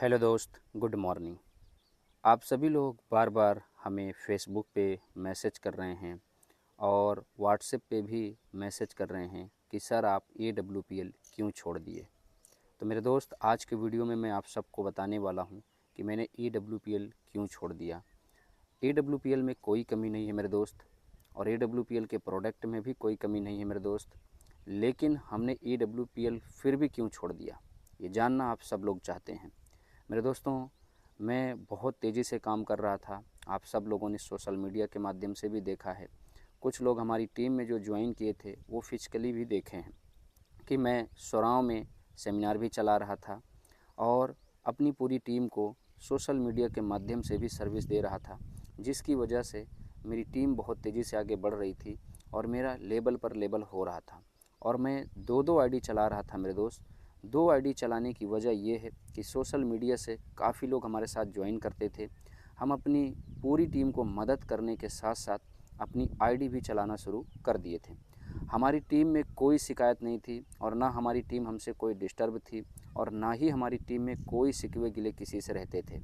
Hello दोस्त, good morning. आप सभी लोग बार बार हमें फेसबुक पे मैसेज कर रहे हैं और व्हाट्सएप पे भी मैसेज कर रहे हैं कि सर आप AWPL क्यों छोड़ दिए। तो मेरे दोस्त, आज के वीडियो में मैं आप सबको बताने वाला हूँ कि मैंने AWPL क्यों छोड़ दिया। AWPL में कोई कमी नहीं है मेरे दोस्त, और AWPL के प्रोडक्ट में भी कोई कमी नहीं है मेरे दोस्त, लेकिन हमने AWPL फिर भी क्यों छोड़ दिया, ये जानना आप सब लोग चाहते हैं। मेरे दोस्तों, मैं बहुत तेज़ी से काम कर रहा था। आप सब लोगों ने सोशल मीडिया के माध्यम से भी देखा है। कुछ लोग हमारी टीम में जो ज्वाइन किए थे वो फिजिकली भी देखे हैं कि मैं सोराव में सेमिनार भी चला रहा था और अपनी पूरी टीम को सोशल मीडिया के माध्यम से भी सर्विस दे रहा था, जिसकी वजह से मेरी टीम बहुत तेज़ी से आगे बढ़ रही थी और मेरा लेवल पर लेवल हो रहा था। और मैं दो दो आईडी चला रहा था मेरे दोस्त। दो आईडी चलाने की वजह ये है कि सोशल मीडिया से काफ़ी लोग हमारे साथ ज्वाइन करते थे। हम अपनी पूरी टीम को मदद करने के साथ साथ अपनी आईडी भी चलाना शुरू कर दिए थे। हमारी टीम में कोई शिकायत नहीं थी और ना हमारी टीम हमसे कोई डिस्टर्ब थी और ना ही हमारी टीम में कोई शिकवे गिले किसी से रहते थे।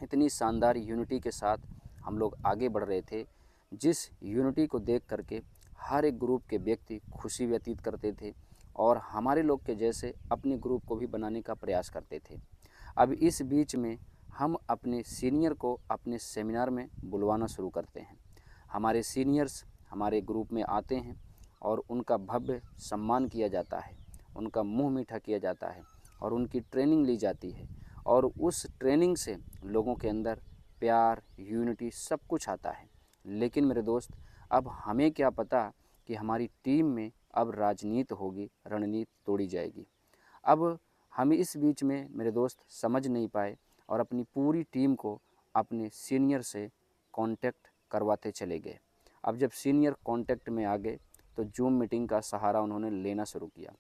इतनी शानदार यूनिटी के साथ हम लोग आगे बढ़ रहे थे, जिस यूनिटी को देख करके हर एक ग्रुप के व्यक्ति खुशी व्यतीत करते थे और हमारे लोग के जैसे अपने ग्रुप को भी बनाने का प्रयास करते थे। अब इस बीच में हम अपने सीनियर को अपने सेमिनार में बुलवाना शुरू करते हैं। हमारे सीनियर्स हमारे ग्रुप में आते हैं और उनका भव्य सम्मान किया जाता है, उनका मुंह मीठा किया जाता है और उनकी ट्रेनिंग ली जाती है। और उस ट्रेनिंग से लोगों के अंदर प्यार, यूनिटी सब कुछ आता है। लेकिन मेरे दोस्त, अब हमें क्या पता कि हमारी टीम में अब राजनीति होगी, रणनीति तोड़ी जाएगी। अब हम इस बीच में मेरे दोस्त समझ नहीं पाए और अपनी पूरी टीम को अपने सीनियर से कांटेक्ट करवाते चले गए। अब जब सीनियर कांटेक्ट में आ गए तो जूम मीटिंग का सहारा उन्होंने लेना शुरू किया।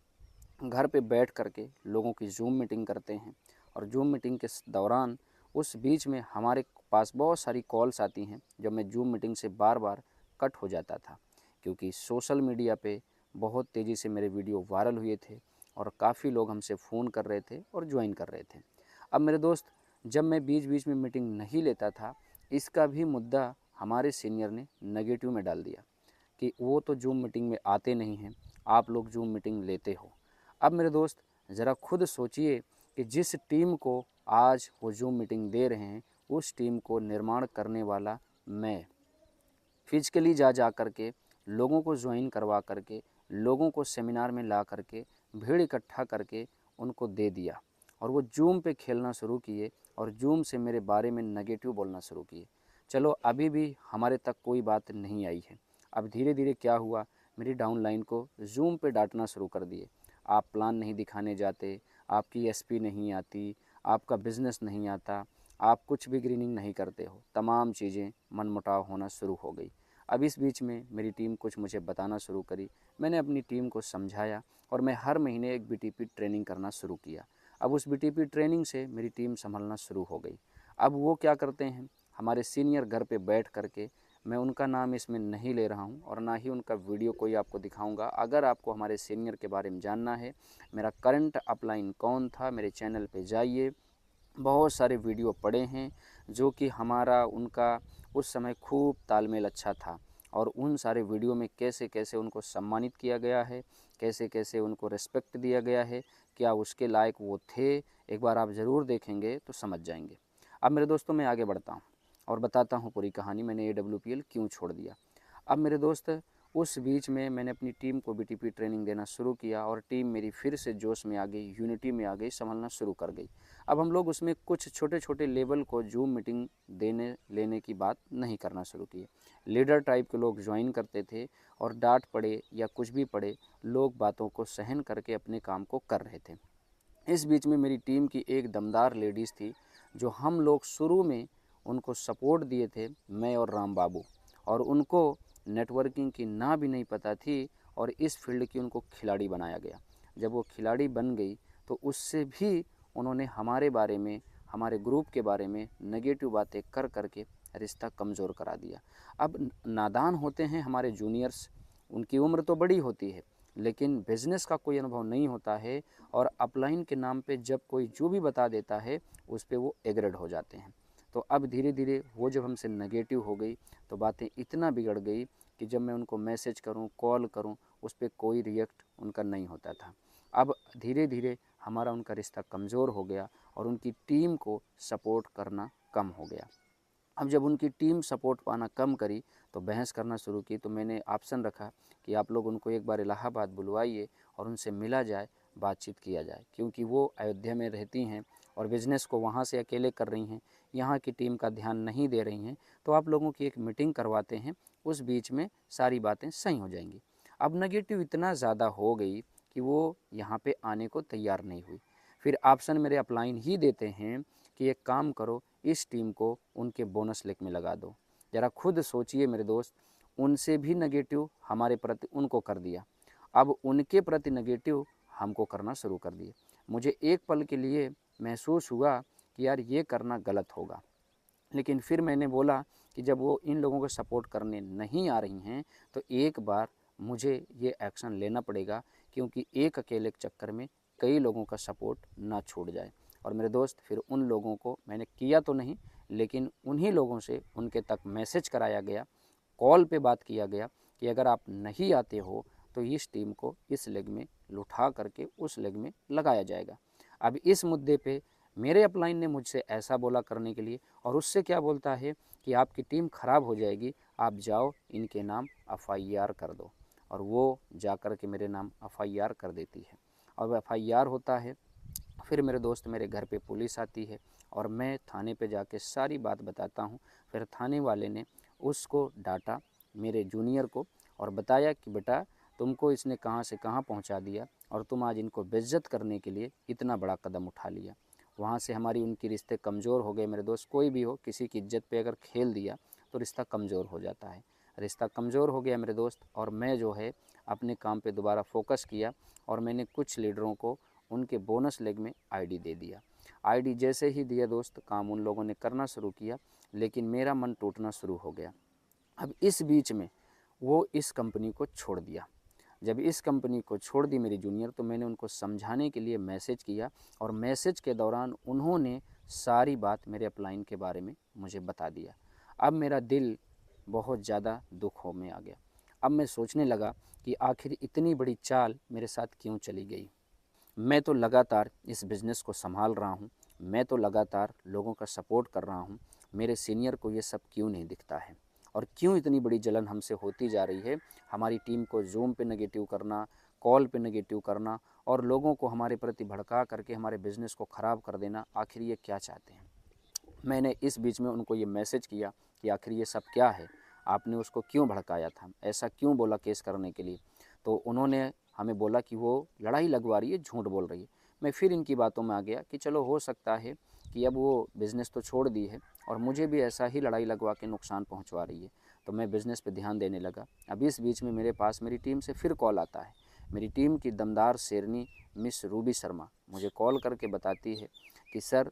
घर पे बैठ करके लोगों की जूम मीटिंग करते हैं और जूम मीटिंग के दौरान उस बीच में हमारे पास बहुत सारी कॉल्स आती हैं, जब मैं जूम मीटिंग से बार बार कट हो जाता था, क्योंकि सोशल मीडिया पे बहुत तेज़ी से मेरे वीडियो वायरल हुए थे और काफ़ी लोग हमसे फ़ोन कर रहे थे और ज्वाइन कर रहे थे। अब मेरे दोस्त, जब मैं बीच बीच में मीटिंग नहीं लेता था, इसका भी मुद्दा हमारे सीनियर ने नेगेटिव में डाल दिया कि वो तो जूम मीटिंग में आते नहीं हैं, आप लोग जूम मीटिंग लेते हो। अब मेरे दोस्त, ज़रा खुद सोचिए कि जिस टीम को आज वो जूम मीटिंग दे रहे हैं, उस टीम को निर्माण करने वाला मैं फिजिकली जा कर के लोगों को ज्वाइन करवा करके, लोगों को सेमिनार में ला करके, भीड़ इकट्ठा करके उनको दे दिया और वो जूम पे खेलना शुरू किए और जूम से मेरे बारे में नेगेटिव बोलना शुरू किए। चलो, अभी भी हमारे तक कोई बात नहीं आई है। अब धीरे धीरे क्या हुआ, मेरी डाउनलाइन को जूम पे डांटना शुरू कर दिए। आप प्लान नहीं दिखाने जाते, आपकी एसपी नहीं आती, आपका बिज़नेस नहीं आता, आप कुछ भी ग्रीनिंग नहीं करते हो, तमाम चीज़ें मनमुटाव होना शुरू हो गई। अब इस बीच में मेरी टीम कुछ मुझे बताना शुरू करी। मैंने अपनी टीम को समझाया और मैं हर महीने एक बीटीपी ट्रेनिंग करना शुरू किया। अब उस बीटीपी ट्रेनिंग से मेरी टीम संभलना शुरू हो गई। अब वो क्या करते हैं, हमारे सीनियर घर पे बैठ करके, मैं उनका नाम इसमें नहीं ले रहा हूँ और ना ही उनका वीडियो कोई आपको दिखाऊंगा। अगर आपको हमारे सीनियर के बारे में जानना है, मेरा करंट अपलाइन कौन था, मेरे चैनल पे जाइए, बहुत सारे वीडियो पड़े हैं जो कि हमारा उनका उस समय खूब तालमेल अच्छा था और उन सारे वीडियो में कैसे कैसे उनको सम्मानित किया गया है, कैसे कैसे उनको रिस्पेक्ट दिया गया है, क्या उसके लायक वो थे। एक बार आप ज़रूर देखेंगे तो समझ जाएंगे। अब मेरे दोस्तों, मैं आगे बढ़ता हूँ और बताता हूँ पूरी कहानी, मैंने AWPL क्यों छोड़ दिया। अब मेरे दोस्त, उस बीच में मैंने अपनी टीम को बीटीपी ट्रेनिंग देना शुरू किया और टीम मेरी फिर से जोश में आ गई, यूनिटी में आ गई, संभलना शुरू कर गई। अब हम लोग उसमें कुछ छोटे छोटे लेवल को जूम मीटिंग देने लेने की बात नहीं करना शुरू किए। लीडर टाइप के लोग ज्वाइन करते थे और डांट पड़े या कुछ भी पड़े, लोग बातों को सहन करके अपने काम को कर रहे थे। इस बीच में मेरी टीम की एक दमदार लेडीज़ थी, जो हम लोग शुरू में उनको सपोर्ट दिए थे, मैं और राम बाबू, और उनको नेटवर्किंग की ना भी नहीं पता थी और इस फील्ड की उनको खिलाड़ी बनाया गया। जब वो खिलाड़ी बन गई तो उससे भी उन्होंने हमारे बारे में, हमारे ग्रुप के बारे में नेगेटिव बातें कर करके रिश्ता कमज़ोर करा दिया। अब नादान होते हैं हमारे जूनियर्स, उनकी उम्र तो बड़ी होती है, लेकिन बिज़नेस का कोई अनुभव नहीं होता है और अपलाइन के नाम पे जब कोई जो भी बता देता है उस पे वो एग्रेड हो जाते हैं। तो अब धीरे धीरे वो जब हमसे नेगेटिव हो गई तो बातें इतना बिगड़ गई कि जब मैं उनको मैसेज करूं, कॉल करूं, उस पर कोई रिएक्ट उनका नहीं होता था। अब धीरे धीरे हमारा उनका रिश्ता कमज़ोर हो गया और उनकी टीम को सपोर्ट करना कम हो गया। अब जब उनकी टीम सपोर्ट पाना कम करी तो बहस करना शुरू की। तो मैंने ऑप्शन रखा कि आप लोग उनको एक बार इलाहाबाद बुलवाइए और उनसे मिला जाए, बातचीत किया जाए, क्योंकि वो अयोध्या में रहती हैं और बिज़नेस को वहाँ से अकेले कर रही हैं, यहाँ की टीम का ध्यान नहीं दे रही हैं। तो आप लोगों की एक मीटिंग करवाते हैं, उस बीच में सारी बातें सही हो जाएंगी। अब नेगेटिव इतना ज़्यादा हो गई कि वो यहाँ पे आने को तैयार नहीं हुई। फिर ऑप्शन मेरे अपलाइन ही देते हैं कि एक काम करो, इस टीम को उनके बोनस लेक में लगा दो। ज़रा खुद सोचिए मेरे दोस्त, उनसे भी नेगेटिव हमारे प्रति उनको कर दिया, अब उनके प्रति नेगेटिव हमको करना शुरू कर दिए। मुझे एक पल के लिए महसूस हुआ कि यार ये करना गलत होगा, लेकिन फिर मैंने बोला कि जब वो इन लोगों को सपोर्ट करने नहीं आ रही हैं तो एक बार मुझे ये एक्शन लेना पड़ेगा, क्योंकि एक अकेले के चक्कर में कई लोगों का सपोर्ट ना छूट जाए। और मेरे दोस्त, फिर उन लोगों को मैंने किया तो नहीं, लेकिन उन्हीं लोगों से उनके तक मैसेज कराया गया, कॉल पे बात किया गया कि अगर आप नहीं आते हो तो इस टीम को इस लेग में लुठा करके उस लेग में लगाया जाएगा। अब इस मुद्दे पे मेरे अपलाइन ने मुझसे ऐसा बोला करने के लिए, और उससे क्या बोलता है कि आपकी टीम ख़राब हो जाएगी, आप जाओ इनके नाम एफआईआर कर दो। और वो जा कर के मेरे नाम एफआईआर कर देती है। और एफआईआर होता है, फिर मेरे दोस्त मेरे घर पे पुलिस आती है और मैं थाने पे जाके सारी बात बताता हूँ। फिर थाने वाले ने उसको डांटा, मेरे जूनियर को, और बताया कि बेटा तुमको इसने कहाँ से कहाँ पहुँचा दिया और तुम आज इनको बेइज्जत करने के लिए इतना बड़ा कदम उठा लिया। वहाँ से हमारी उनकी रिश्ते कमज़ोर हो गए मेरे दोस्त। कोई भी हो, किसी की इज्जत पे अगर खेल दिया तो रिश्ता कमज़ोर हो जाता है। रिश्ता कमज़ोर हो गया मेरे दोस्त, और मैं जो है अपने काम पे दोबारा फोकस किया और मैंने कुछ लीडरों को उनके बोनस लेग में आईडी दे दिया। आईडी जैसे ही दिया दोस्त, काम उन लोगों ने करना शुरू किया, लेकिन मेरा मन टूटना शुरू हो गया। अब इस बीच में वो इस कंपनी को छोड़ दिया। जब इस कंपनी को छोड़ दी मेरी जूनियर, तो मैंने उनको समझाने के लिए मैसेज किया और मैसेज के दौरान उन्होंने सारी बात मेरे अपलाइन के बारे में मुझे बता दिया। अब मेरा दिल बहुत ज़्यादा दुखों में आ गया। अब मैं सोचने लगा कि आखिर इतनी बड़ी चाल मेरे साथ क्यों चली गई। मैं तो लगातार इस बिज़नेस को संभाल रहा हूँ, मैं तो लगातार लोगों का सपोर्ट कर रहा हूँ, मेरे सीनियर को ये सब क्यों नहीं दिखता है और क्यों इतनी बड़ी जलन हमसे होती जा रही है। हमारी टीम को ज़ूम पे नेगेटिव करना, कॉल पे नेगेटिव करना और लोगों को हमारे प्रति भड़का करके हमारे बिज़नेस को ख़राब कर देना, आखिर ये क्या चाहते हैं। मैंने इस बीच में उनको ये मैसेज किया कि आखिर ये सब क्या है, आपने उसको क्यों भड़काया था, ऐसा क्यों बोला केस करने के लिए। तो उन्होंने हमें बोला कि वो लड़ाई लगवा रही है, झूठ बोल रही है। मैं फिर इनकी बातों में आ गया कि चलो हो सकता है कि अब वो बिज़नेस तो छोड़ दी है और मुझे भी ऐसा ही लड़ाई लगवा के नुकसान पहुंचवा रही है। तो मैं बिज़नेस पे ध्यान देने लगा। अब इस बीच में मेरे पास मेरी टीम से फिर कॉल आता है। मेरी टीम की दमदार शेरनी मिस रूबी शर्मा मुझे कॉल करके बताती है कि सर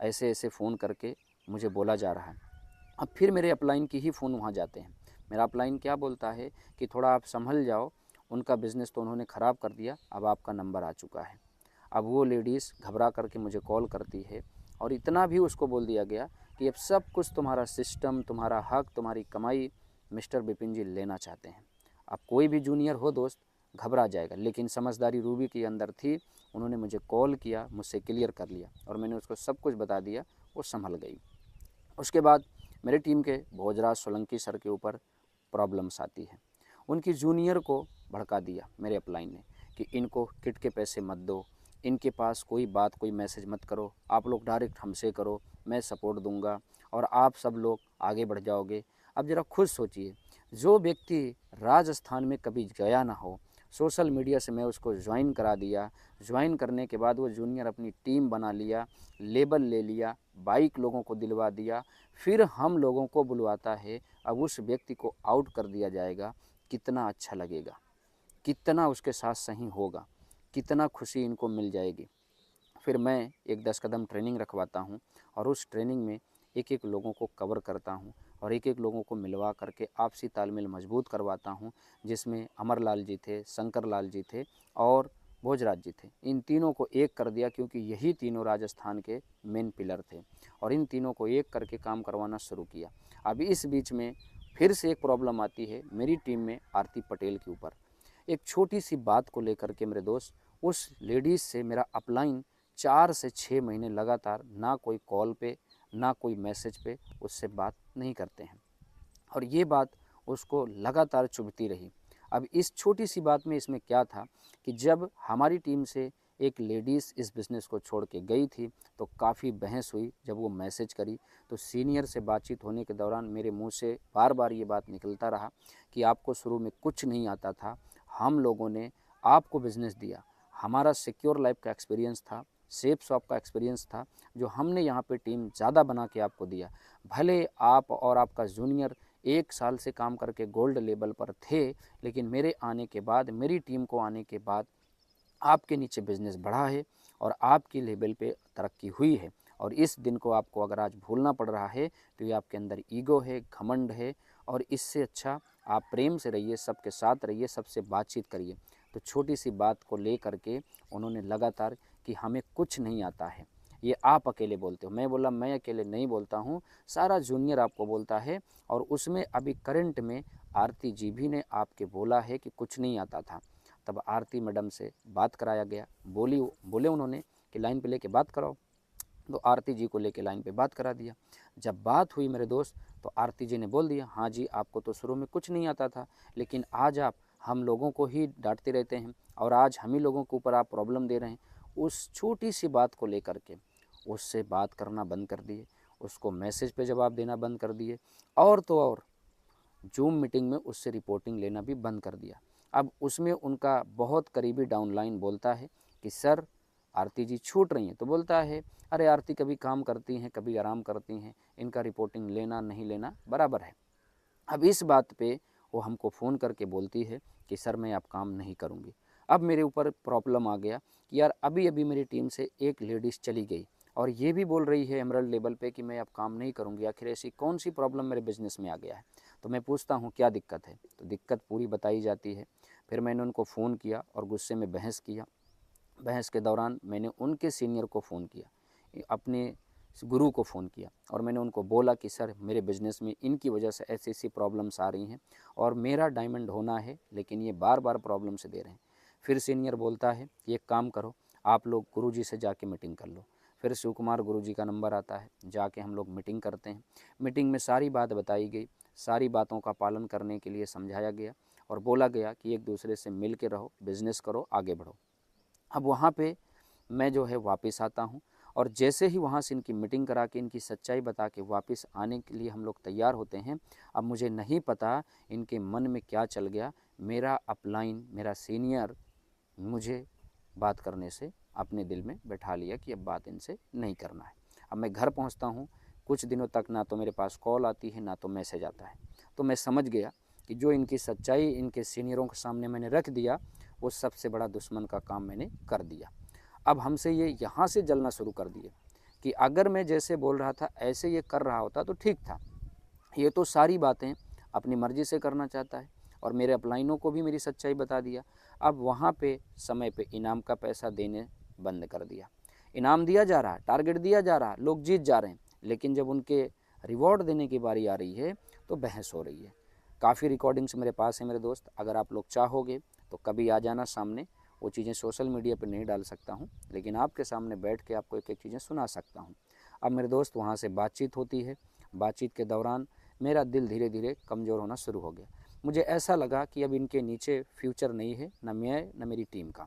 ऐसे ऐसे फ़ोन करके मुझे बोला जा रहा है। अब फिर मेरे अपलाइन की ही फ़ोन वहाँ जाते हैं। मेरा अपलाइन क्या बोलता है कि थोड़ा आप संभल जाओ, उनका बिज़नेस तो उन्होंने ख़राब कर दिया, अब आपका नंबर आ चुका है। अब वो लेडीज़ घबरा करके मुझे कॉल करती है और इतना भी उसको बोल दिया गया कि अब सब कुछ तुम्हारा सिस्टम, तुम्हारा हक, तुम्हारी कमाई मिस्टर बिपिन जी लेना चाहते हैं। अब कोई भी जूनियर हो दोस्त घबरा जाएगा, लेकिन समझदारी रूबी के अंदर थी। उन्होंने मुझे कॉल किया, मुझसे क्लियर कर लिया और मैंने उसको सब कुछ बता दिया। वो संभल गई। उसके बाद मेरी टीम के भोजराज सोलंकी सर के ऊपर प्रॉब्लम्स आती है। उनकी जूनियर को भड़का दिया मेरे अपलाइन ने कि इनको किट के पैसे मत दो, इनके पास कोई बात कोई मैसेज मत करो, आप लोग डायरेक्ट हमसे करो, मैं सपोर्ट दूंगा और आप सब लोग आगे बढ़ जाओगे। अब ज़रा खुद सोचिए, जो व्यक्ति राजस्थान में कभी गया ना हो, सोशल मीडिया से मैं उसको ज्वाइन करा दिया, ज्वाइन करने के बाद वो जूनियर अपनी टीम बना लिया, लेबल ले लिया, बाइक लोगों को दिलवा दिया, फिर हम लोगों को बुलवाता है। अब उस व्यक्ति को आउट कर दिया जाएगा, कितना अच्छा लगेगा, कितना उसके साथ सही होगा, कितना खुशी इनको मिल जाएगी। फिर मैं एक 10 कदम ट्रेनिंग रखवाता हूँ और उस ट्रेनिंग में एक एक लोगों को कवर करता हूँ और एक एक लोगों को मिलवा करके आपसी तालमेल मजबूत करवाता हूँ, जिसमें अमरलाल जी थे, शंकर लाल जी थे और भोजराज जी थे। इन तीनों को एक कर दिया, क्योंकि यही तीनों राजस्थान के मेन पिलर थे, और इन तीनों को एक करके काम करवाना शुरू किया। अब इस बीच में फिर से एक प्रॉब्लम आती है मेरी टीम में आरती पटेल के ऊपर। एक छोटी सी बात को लेकर के मेरे दोस्त, उस लेडीज़ से मेरा अपलाइन 4 से 6 महीने लगातार ना कोई कॉल पे ना कोई मैसेज पे उससे बात नहीं करते हैं, और ये बात उसको लगातार चुभती रही। अब इस छोटी सी बात में इसमें क्या था कि जब हमारी टीम से एक लेडीज़ इस बिज़नेस को छोड़ के गई थी तो काफ़ी बहस हुई। जब वो मैसेज करी तो सीनियर से बातचीत होने के दौरान मेरे मुंह से बार बार ये बात निकलता रहा कि आपको शुरू में कुछ नहीं आता था, हम लोगों ने आपको बिज़नेस दिया, हमारा सिक्योर लाइफ का एक्सपीरियंस था, सेफ शॉप का एक्सपीरियंस था, जो हमने यहाँ पे टीम ज़्यादा बना के आपको दिया। भले आप और आपका जूनियर 1 साल से काम करके गोल्ड लेवल पर थे, लेकिन मेरे आने के बाद, मेरी टीम को आने के बाद आपके नीचे बिज़नेस बढ़ा है और आपकी लेवल पे तरक्की हुई है। और इस दिन को आपको अगर आज भूलना पड़ रहा है तो ये आपके अंदर ईगो है, घमंड है, और इससे अच्छा आप प्रेम से रहिए, सबके साथ रहिए, सबसे बातचीत करिए। तो छोटी सी बात को ले करके उन्होंने लगातार कि हमें कुछ नहीं आता है, ये आप अकेले बोलते हो। मैं बोला मैं अकेले नहीं बोलता हूँ, सारा जूनियर आपको बोलता है, और उसमें अभी करंट में आरती जी भी ने आपके बोला है कि कुछ नहीं आता था। तब आरती मैडम से बात कराया गया, बोले उन्होंने कि लाइन पे लेके बात कराओ, तो आरती जी को लेके लाइन पे बात करा दिया। जब बात हुई मेरे दोस्त, तो आरती जी ने बोल दिया, हाँ जी आपको तो शुरू में कुछ नहीं आता था, लेकिन आज आप हम लोगों को ही डांटते रहते हैं और आज हम ही लोगों के ऊपर आप प्रॉब्लम दे रहे हैं। उस छोटी सी बात को लेकर के उससे बात करना बंद कर दिए, उसको मैसेज पे जवाब देना बंद कर दिए, और तो और जूम मीटिंग में उससे रिपोर्टिंग लेना भी बंद कर दिया। अब उसमें उनका बहुत करीबी डाउनलाइन बोलता है कि सर आरती जी छूट रही हैं, तो बोलता है अरे आरती कभी काम करती हैं कभी आराम करती हैं, इनका रिपोर्टिंग लेना नहीं लेना बराबर है। अब इस बात पे वो हमको फ़ोन करके बोलती है कि सर मैं अब काम नहीं करूँगी। अब मेरे ऊपर प्रॉब्लम आ गया कि यार अभी अभी मेरी टीम से एक लेडीज़ चली गई और ये भी बोल रही है एमरल्ड लेवल पे कि मैं अब काम नहीं करूँगी, आखिर ऐसी कौन सी प्रॉब्लम मेरे बिज़नेस में आ गया है। तो मैं पूछता हूँ क्या दिक्कत है, तो दिक्कत पूरी बताई जाती है। फिर मैंने उनको फ़ोन किया और गुस्से में बहस किया। बहस के दौरान मैंने उनके सीनियर को फ़ोन किया, अपने गुरु को फ़ोन किया, और मैंने उनको बोला कि सर मेरे बिज़नेस में इनकी वजह से ऐसी ऐसी प्रॉब्लम्स आ रही हैं और मेरा डायमंड होना है, लेकिन ये बार बार प्रॉब्लम से दे रहे हैं। फिर सीनियर बोलता है कि एक काम करो, आप लोग गुरुजी से जाके मीटिंग कर लो। फिर शिव कुमार गुरुजी का नंबर आता है, जाके हम लोग मीटिंग करते हैं। मीटिंग में सारी बात बताई गई, सारी बातों का पालन करने के लिए समझाया गया और बोला गया कि एक दूसरे से मिल के रहो, बिज़नेस करो, आगे बढ़ो। अब वहाँ पे मैं जो है वापस आता हूँ, और जैसे ही वहाँ से इनकी मीटिंग करा के इनकी सच्चाई बता के वापस आने के लिए हम लोग तैयार होते हैं। अब मुझे नहीं पता इनके मन में क्या चल गया, मेरा अपलाइन, मेरा सीनियर मुझे बात करने से अपने दिल में बैठा लिया कि अब बात इनसे नहीं करना है। अब मैं घर पहुँचता हूँ, कुछ दिनों तक ना तो मेरे पास कॉल आती है ना तो मैसेज आता है। तो मैं समझ गया कि जो इनकी सच्चाई इनके सीनियरों के सामने मैंने रख दिया, वो सबसे बड़ा दुश्मन का काम मैंने कर दिया। अब हमसे ये यहाँ से जलना शुरू कर दिए कि अगर मैं जैसे बोल रहा था ऐसे ये कर रहा होता तो ठीक था, ये तो सारी बातें अपनी मर्ज़ी से करना चाहता है, और मेरे अपलाइनों को भी मेरी सच्चाई बता दिया। अब वहाँ पे समय पे इनाम का पैसा देने बंद कर दिया। इनाम दिया जा रहा है, टारगेट दिया जा रहा है, लोग जीत जा रहे हैं, लेकिन जब उनके रिवॉर्ड देने की बारी आ रही है तो बहस हो रही है। काफ़ी रिकॉर्डिंग्स मेरे पास है मेरे दोस्त, अगर आप लोग चाहोगे तो कभी आ जाना सामने। वो चीज़ें सोशल मीडिया पर नहीं डाल सकता हूँ, लेकिन आपके सामने बैठ के आपको एक एक चीज़ें सुना सकता हूँ। अब मेरे दोस्त वहाँ से बातचीत होती है। बातचीत के दौरान मेरा दिल धीरे धीरे कमज़ोर होना शुरू हो गया। मुझे ऐसा लगा कि अब इनके नीचे फ्यूचर नहीं है, न मैं न मेरी टीम का।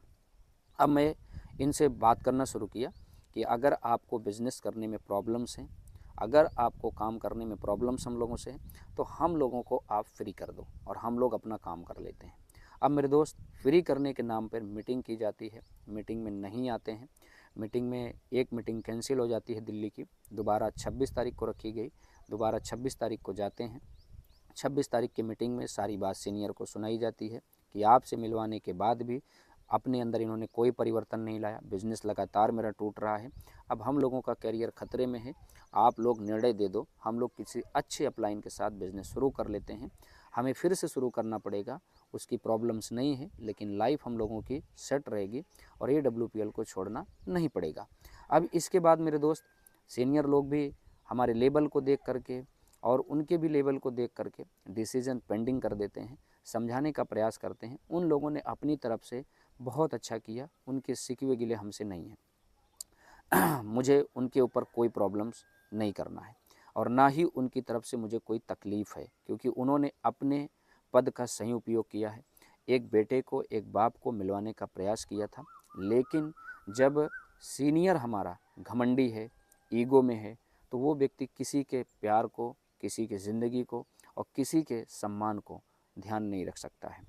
अब मैं इनसे बात करना शुरू किया कि अगर आपको बिज़नेस करने में प्रॉब्लम्स हैं, अगर आपको काम करने में प्रॉब्लम्स हम लोगों से हैं, तो हम लोगों को आप फ्री कर दो और हम लोग अपना काम कर लेते हैं। अब मेरे दोस्त फ्री करने के नाम पर मीटिंग की जाती है, मीटिंग में नहीं आते हैं। मीटिंग में एक मीटिंग कैंसिल हो जाती है दिल्ली की, दोबारा 26 तारीख को रखी गई, दोबारा 26 तारीख को जाते हैं। 26 तारीख की मीटिंग में सारी बात सीनियर को सुनाई जाती है कि आपसे मिलवाने के बाद भी अपने अंदर इन्होंने कोई परिवर्तन नहीं लाया, बिज़नेस लगातार मेरा टूट रहा है। अब हम लोगों का करियर खतरे में है, आप लोग निर्णय दे दो, हम लोग किसी अच्छे अपलाइन के साथ बिज़नेस शुरू कर लेते हैं। हमें फिर से शुरू करना पड़ेगा, उसकी प्रॉब्लम्स नहीं है, लेकिन लाइफ हम लोगों की सेट रहेगी और AWPL को छोड़ना नहीं पड़ेगा। अब इसके बाद मेरे दोस्त, सीनियर लोग भी हमारे लेवल को देख करके और उनके भी लेवल को देख करके डिसीज़न पेंडिंग कर देते हैं, समझाने का प्रयास करते हैं। उन लोगों ने अपनी तरफ से बहुत अच्छा किया, उनके सिकवे गिले हमसे नहीं हैं। मुझे उनके ऊपर कोई प्रॉब्लम्स नहीं करना है और ना ही उनकी तरफ से मुझे कोई तकलीफ़ है, क्योंकि उन्होंने अपने पद का सही उपयोग किया है। एक बेटे को एक बाप को मिलवाने का प्रयास किया था, लेकिन जब सीनियर हमारा घमंडी है, ईगो में है, तो वो व्यक्ति किसी के प्यार को, किसी की ज़िंदगी को और किसी के सम्मान को ध्यान नहीं रख सकता है।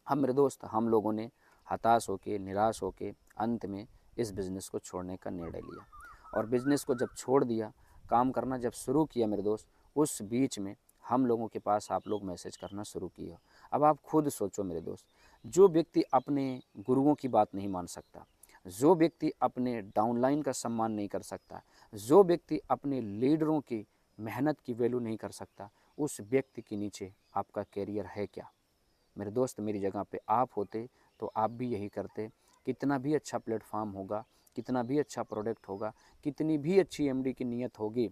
हम मेरे दोस्त, हम लोगों ने हताश होके, निराश होके अंत में इस बिज़नेस को छोड़ने का निर्णय लिया और बिज़नेस को जब छोड़ दिया, काम करना जब शुरू किया मेरे दोस्त, उस बीच में हम लोगों के पास आप लोग मैसेज करना शुरू किए। अब आप खुद सोचो मेरे दोस्त, जो व्यक्ति अपने गुरुओं की बात नहीं मान सकता, जो व्यक्ति अपने डाउनलाइन का सम्मान नहीं कर सकता, जो व्यक्ति अपने लीडरों की मेहनत की वैल्यू नहीं कर सकता, उस व्यक्ति के नीचे आपका कैरियर है क्या? मेरे दोस्त, मेरी जगह पे आप होते तो आप भी यही करते। कितना भी अच्छा प्लेटफॉर्म होगा, कितना भी अच्छा प्रोडक्ट होगा, कितनी भी अच्छी एमडी की नीयत होगी,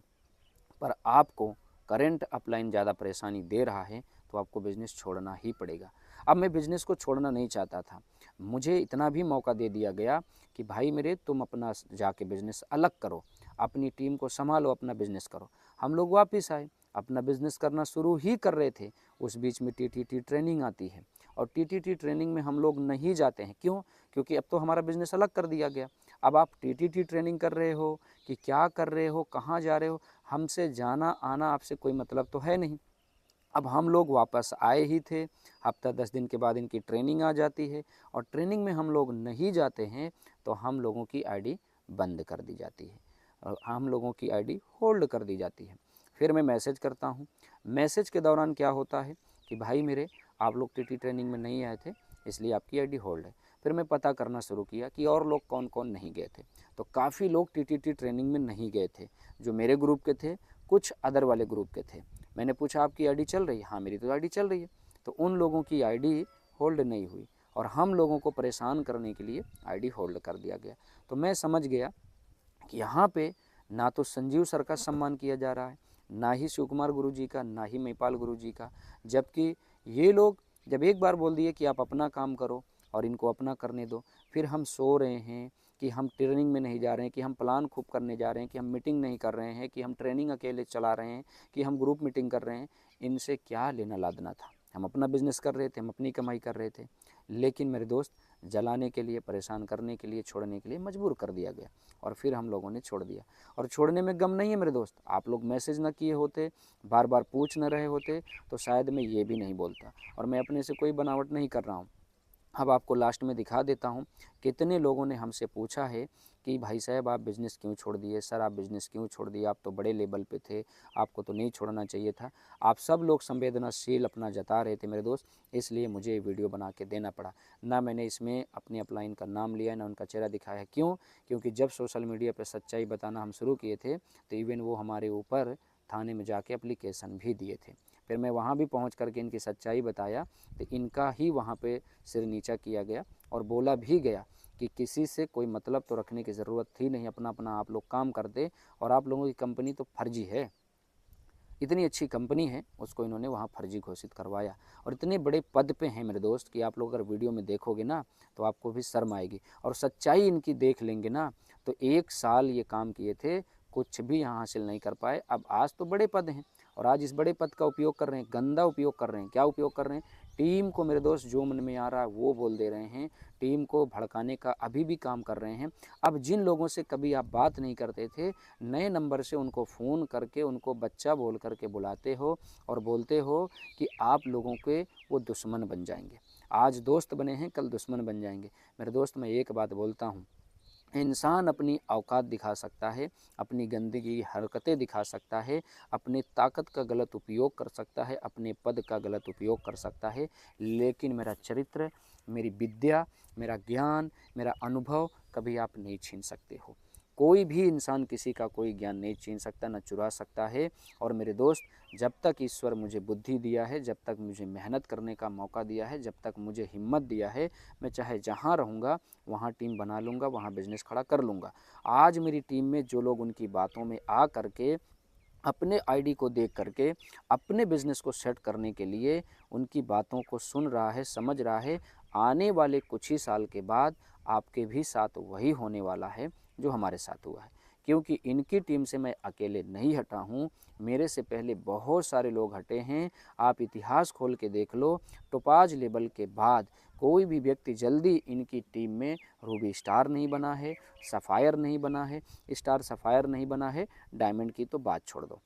पर आपको करंट अपलाइन ज़्यादा परेशानी दे रहा है तो आपको बिज़नेस छोड़ना ही पड़ेगा। अब मैं बिज़नेस को छोड़ना नहीं चाहता था, मुझे इतना भी मौका दे दिया गया कि भाई मेरे, तुम अपना जाके बिज़नेस अलग करो, अपनी टीम को संभालो, अपना बिज़नेस करो। हम लोग वापस आए, अपना बिज़नेस करना शुरू ही कर रहे थे। उस बीच में टीटीटी ट्रेनिंग आती है और टीटीटी ट्रेनिंग में हम लोग नहीं जाते हैं। क्यों? क्योंकि अब तो हमारा बिज़नेस अलग कर दिया गया। अब आप टीटीटी ट्रेनिंग कर रहे हो कि क्या कर रहे हो, कहाँ जा रहे हो, हमसे जाना आना आपसे कोई मतलब तो है नहीं। अब हम लोग वापस आए ही थे, हफ्ता 10 दिन के बाद इनकी ट्रेनिंग आ जाती है और ट्रेनिंग में हम लोग नहीं जाते हैं तो हम लोगों की आईडी बंद कर दी जाती है और हम लोगों की आईडी होल्ड कर दी जाती है। फिर मैं मैसेज करता हूँ, मैसेज के दौरान क्या होता है कि भाई मेरे, आप लोग टीटी ट्रेनिंग में नहीं आए थे इसलिए आपकी आईडी होल्ड है। फिर मैं पता करना शुरू किया कि और लोग कौन कौन नहीं गए थे, तो काफ़ी लोग टीटीटी ट्रेनिंग में नहीं गए थे, जो मेरे ग्रुप के थे, कुछ अदर वाले ग्रुप के थे। मैंने पूछा आपकी आईडी चल रही है? हाँ मेरी तो आईडी चल रही है। तो उन लोगों की आईडी होल्ड नहीं हुई और हम लोगों को परेशान करने के लिए आईडी होल्ड कर दिया गया। तो मैं समझ गया कि यहाँ पे ना तो संजीव सर का सम्मान किया जा रहा है, ना ही शिव कुमार गुरु जी का, ना ही महिपाल गुरु जी का। जबकि ये लोग जब एक बार बोल दिए कि आप अपना काम करो और इनको अपना करने दो, फिर हम सो रहे हैं कि हम ट्रेनिंग में नहीं जा रहे हैं, कि हम प्लान खूब करने जा रहे हैं, कि हम मीटिंग नहीं कर रहे हैं, कि हम ट्रेनिंग अकेले चला रहे हैं, कि हम ग्रुप मीटिंग कर रहे हैं, इनसे क्या लेना लादना था। हम अपना बिजनेस कर रहे थे, हम अपनी कमाई कर रहे थे, लेकिन मेरे दोस्त जलाने के लिए, परेशान करने के लिए, छोड़ने के लिए मजबूर कर दिया गया और फिर हम लोगों ने छोड़ दिया। और छोड़ने में गम नहीं है मेरे दोस्त, आप लोग मैसेज ना किए होते, बार बार पूछ न रहे होते तो शायद मैं ये भी नहीं बोलता। और मैं अपने से कोई बनावट नहीं कर रहा हूँ। अब आपको लास्ट में दिखा देता हूँ, कितने लोगों ने हमसे पूछा है कि भाई साहब आप बिज़नेस क्यों छोड़ दिए, सर आप बिज़नेस क्यों छोड़ दिए, आप तो बड़े लेवल पे थे, आपको तो नहीं छोड़ना चाहिए था। आप सब लोग संवेदनाशील अपना जता रहे थे मेरे दोस्त, इसलिए मुझे ये वीडियो बना के देना पड़ा। ना मैंने इसमें अपनी अपलाइन का नाम लिया, ना उनका चेहरा दिखाया। क्यों? क्योंकि जब सोशल मीडिया पर सच्चाई बताना हम शुरू किए थे तो इवन वो हमारे ऊपर थाने में जाके एप्लीकेशन भी दिए थे। फिर मैं वहाँ भी पहुँच करके इनकी सच्चाई बताया तो इनका ही वहाँ पे सिर नीचा किया गया और बोला भी गया कि किसी से कोई मतलब तो रखने की ज़रूरत थी नहीं, अपना अपना आप लोग काम करते और आप लोगों की कंपनी तो फर्जी है। इतनी अच्छी कंपनी है, उसको इन्होंने वहाँ फर्जी घोषित करवाया और इतने बड़े पद पे हैं मेरे दोस्त कि आप लोग अगर वीडियो में देखोगे ना तो आपको भी शर्म आएगी और सच्चाई इनकी देख लेंगे ना तो 1 साल ये काम किए थे, कुछ भी यहाँ हासिल नहीं कर पाए। अब आज तो बड़े पद हैं और आज इस बड़े पद का उपयोग कर रहे हैं, गंदा उपयोग कर रहे हैं। क्या उपयोग कर रहे हैं? टीम को मेरे दोस्त जो मन में आ रहा है वो बोल दे रहे हैं, टीम को भड़काने का अभी भी काम कर रहे हैं। अब जिन लोगों से कभी आप बात नहीं करते थे, नए नंबर से उनको फ़ोन करके उनको बच्चा बोल करके बुलाते हो और बोलते हो कि आप लोगों के वो दुश्मन बन जाएंगे। आज दोस्त बने हैं, कल दुश्मन बन जाएंगे। मेरे दोस्त, मैं एक बात बोलता हूँ, इंसान अपनी औकात दिखा सकता है, अपनी गंदगी हरकतें दिखा सकता है, अपने ताकत का गलत उपयोग कर सकता है, अपने पद का गलत उपयोग कर सकता है, लेकिन मेरा चरित्र, मेरी विद्या, मेरा ज्ञान, मेरा अनुभव कभी आप नहीं छीन सकते हो। कोई भी इंसान किसी का कोई ज्ञान नहीं छीन सकता, न चुरा सकता है। और मेरे दोस्त, जब तक ईश्वर मुझे बुद्धि दिया है, जब तक मुझे मेहनत करने का मौका दिया है, जब तक मुझे हिम्मत दिया है, मैं चाहे जहाँ रहूँगा वहाँ टीम बना लूँगा, वहाँ बिजनेस खड़ा कर लूँगा। आज मेरी टीम में जो लोग उनकी बातों में आ करके अपने आईडी को देख करके अपने बिजनेस को सेट करने के लिए उनकी बातों को सुन रहा है, समझ रहा है, आने वाले कुछ ही साल के बाद आपके भी साथ वही होने वाला है जो हमारे साथ हुआ है। क्योंकि इनकी टीम से मैं अकेले नहीं हटा हूँ, मेरे से पहले बहुत सारे लोग हटे हैं। आप इतिहास खोल के देख लो, टोपाज लेवल के बाद कोई भी व्यक्ति जल्दी इनकी टीम में रूबी स्टार नहीं बना है, सफ़ायर नहीं बना है, स्टार सफ़ायर नहीं बना है, डायमंड की तो बात छोड़ दो।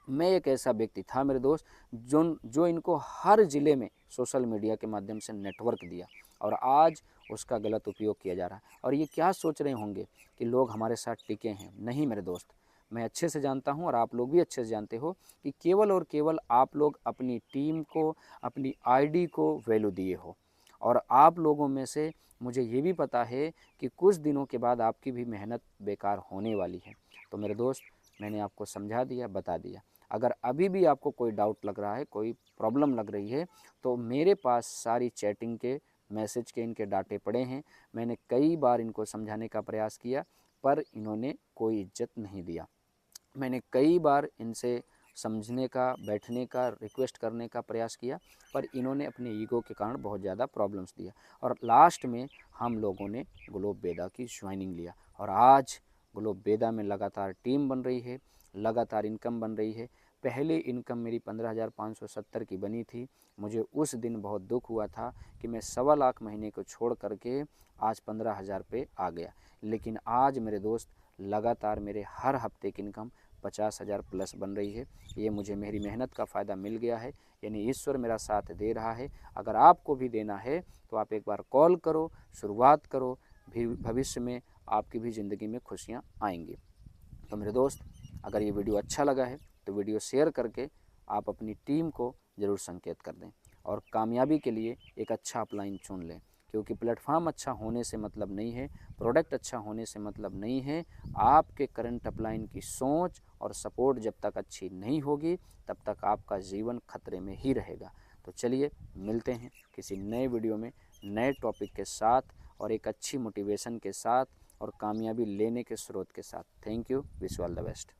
मैं एक ऐसा व्यक्ति था मेरे दोस्त, जो इनको हर ज़िले में सोशल मीडिया के माध्यम से नेटवर्क दिया, और आज उसका गलत उपयोग किया जा रहा है। और ये क्या सोच रहे होंगे कि लोग हमारे साथ टिके हैं? नहीं मेरे दोस्त, मैं अच्छे से जानता हूँ और आप लोग भी अच्छे से जानते हो कि केवल और केवल आप लोग अपनी टीम को, अपनी आईडी को वैल्यू दिए हो। और आप लोगों में से मुझे ये भी पता है कि कुछ दिनों के बाद आपकी भी मेहनत बेकार होने वाली है। तो मेरे दोस्त, मैंने आपको समझा दिया, बता दिया। अगर अभी भी आपको कोई डाउट लग रहा है, कोई प्रॉब्लम लग रही है, तो मेरे पास सारी चैटिंग के, मैसेज के इनके डाटे पड़े हैं। मैंने कई बार इनको समझाने का प्रयास किया, पर इन्होंने कोई इज्जत नहीं दिया। मैंने कई बार इनसे समझने का, बैठने का, रिक्वेस्ट करने का प्रयास किया, पर इन्होंने अपने ईगो के कारण बहुत ज़्यादा प्रॉब्लम्स दिया। और लास्ट में हम लोगों ने ग्लोब वेदा की ज्वाइनिंग लिया, और आज ग्लोब वेदा में लगातार टीम बन रही है, लगातार इनकम बन रही है। पहले इनकम मेरी 15,570 की बनी थी। मुझे उस दिन बहुत दुख हुआ था कि मैं 1.25 लाख महीने को छोड़ करके आज 15,000 पे आ गया। लेकिन आज मेरे दोस्त, लगातार मेरे हर हफ्ते की इनकम 50,000 प्लस बन रही है। ये मुझे मेरी मेहनत का फ़ायदा मिल गया है, यानी ईश्वर मेरा साथ दे रहा है। अगर आपको भी देना है तो आप एक बार कॉल करो, शुरुआत करो, भी भविष्य में आपकी भी ज़िंदगी में खुशियाँ आएंगी। तो मेरे दोस्त, अगर ये वीडियो अच्छा लगा है तो वीडियो शेयर करके आप अपनी टीम को ज़रूर संकेत कर दें, और कामयाबी के लिए एक अच्छा अपलाइन चुन लें। क्योंकि प्लेटफॉर्म अच्छा होने से मतलब नहीं है, प्रोडक्ट अच्छा होने से मतलब नहीं है। आपके करंट अपलाइन की सोच और सपोर्ट जब तक अच्छी नहीं होगी, तब तक आपका जीवन खतरे में ही रहेगा। तो चलिए मिलते हैं किसी नए वीडियो में, नए टॉपिक के साथ, और एक अच्छी मोटिवेशन के साथ, और कामयाबी लेने के स्रोत के साथ। Thank you, wish you all the best.